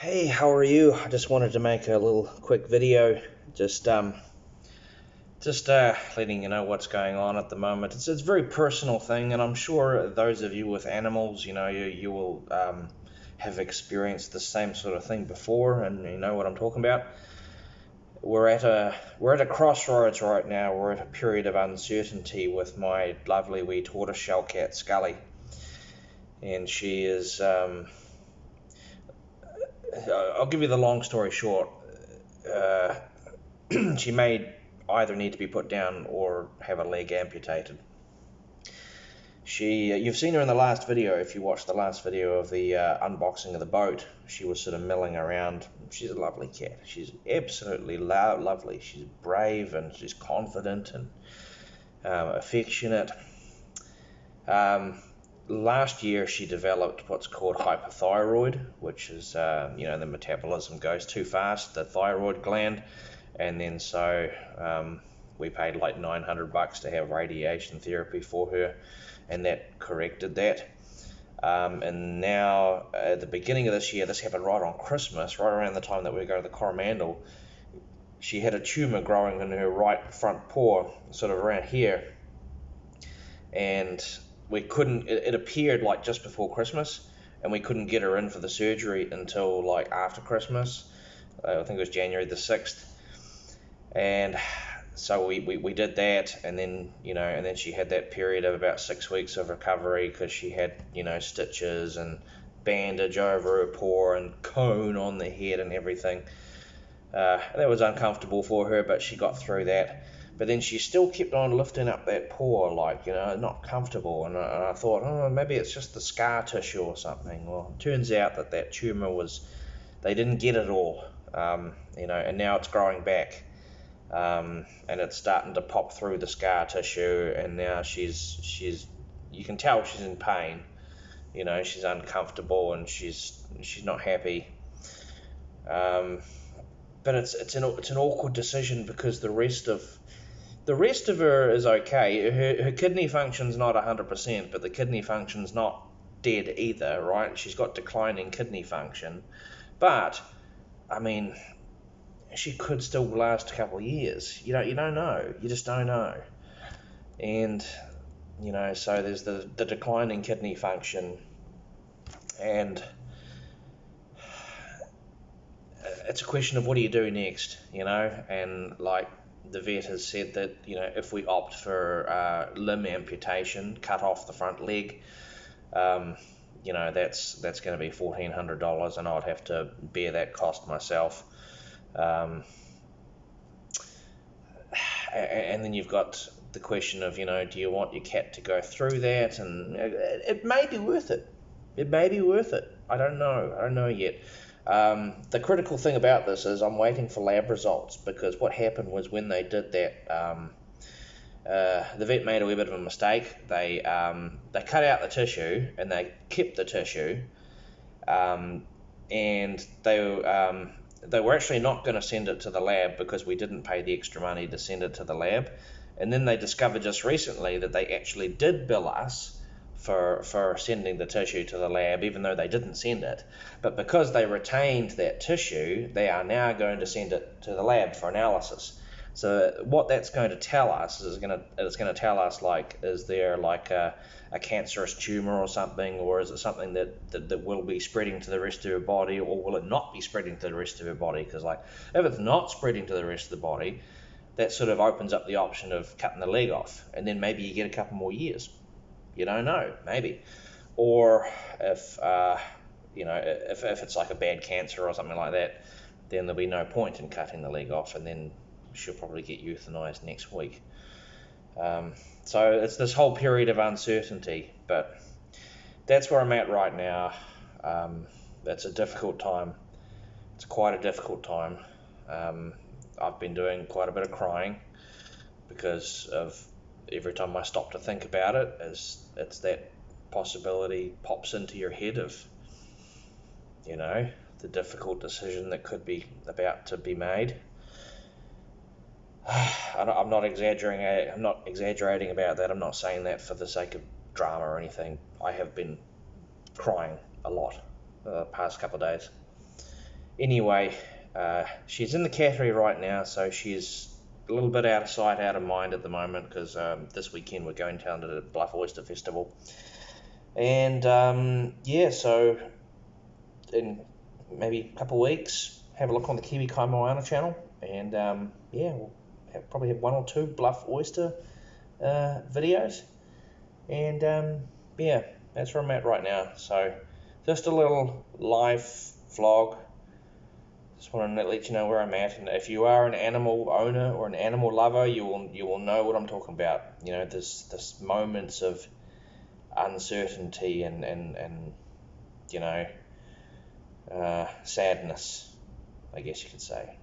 Hey, how are you? I just wanted to make a little quick video, just letting you know what's going on at the moment. It's a very personal thing, and I'm sure those of you with animals, you will have experienced the same sort of thing before, and you know what I'm talking about. We're at a crossroads right now. We're at a period of uncertainty with my lovely wee tortoiseshell cat Scully, and she is. I'll give you the long story short. Uh, she may either need to be put down or have a leg amputated. You've seen her in the last video. If you watched the last video of the unboxing of the boat, she was sort of milling around. She's a lovely cat. She's absolutely lovely. She's brave and she's confident and affectionate. Last year she developed what's called hypothyroid, which is the metabolism goes too fast, the thyroid gland, and then so we paid like $900 to have radiation therapy for her, and that corrected that. And now at the beginning of this year, this happened right on Christmas, right around the time that we go to the Coromandel, she had a tumor growing in her right front paw, sort of around here, and we couldn't, it appeared like just before Christmas, and we couldn't get her in for the surgery until like after Christmas. I think it was January the 6th. And so we did that, and then she had that period of about 6 weeks of recovery because she had, stitches and bandage over her paw and cone on the head and everything. That was uncomfortable for her, but she got through that. But then she still kept on lifting up that paw, not comfortable. And I thought, oh, maybe it's just the scar tissue or something. Well, it turns out that tumor they didn't get it all, and now it's growing back. And it's starting to pop through the scar tissue, and now you can tell she's in pain. She's uncomfortable and she's not happy. But it's an awkward decision because the rest of her is okay. Her kidney function's not 100%, but the kidney function's not dead either, right? She's got declining kidney function, but I mean, she could still last a couple of years. You don't know. You just don't know. And so there's the declining kidney function, and it's a question of what do you do next, and like the vet has said that, if we opt for limb amputation, cut off the front leg, that's going to be $1,400, and I'd have to bear that cost myself. And then you've got the question of, do you want your cat to go through that? And it may be worth it. It may be worth it. I don't know yet. The critical thing about this is I'm waiting for lab results, because what happened was when they did that, the vet made a wee bit of a mistake. They cut out the tissue and they kept the tissue, and they were actually not going to send it to the lab because we didn't pay the extra money to send it to the lab. And then they discovered just recently that they actually did bill us for sending the tissue to the lab, even though they didn't send it. But because they retained that tissue, they are now going to send it to the lab for analysis. So what that's going to tell us is it's going to tell us, like, is there like a cancerous tumor or something, or is it something that will be spreading to the rest of her body, or will it not be spreading to the rest of her body? Because like, if it's not spreading to the rest of the body, that sort of opens up the option of cutting the leg off, and then maybe you get a couple more years. You don't know, maybe. Or if if it's like a bad cancer or something like that, then there'll be no point in cutting the leg off, and then she'll probably get euthanized next week. So it's this whole period of uncertainty, but that's where I'm at right now. It's a difficult time. It's quite a difficult time. I've been doing quite a bit of crying because of every time I stop to think about it, it's that possibility pops into your head of, the difficult decision that could be about to be made. I'm not exaggerating. I'm not exaggerating about that. I'm not saying that for the sake of drama or anything. I have been crying a lot the past couple of days, Anyway, she's in the cattery right now, so she's a little bit out of sight, out of mind at the moment, because this weekend we're going down to the Bluff Oyster Festival. And yeah, so in maybe a couple of weeks, have a look on the Kiwi Kai Moana channel, and yeah, we'll probably have 1 or 2 Bluff Oyster videos. And yeah, that's where I'm at right now. So just a little live vlog. Just want to let you know where I'm at, and if you are an animal owner or an animal lover, you will know what I'm talking about. You know, this moments of uncertainty and you know, sadness, I guess you could say.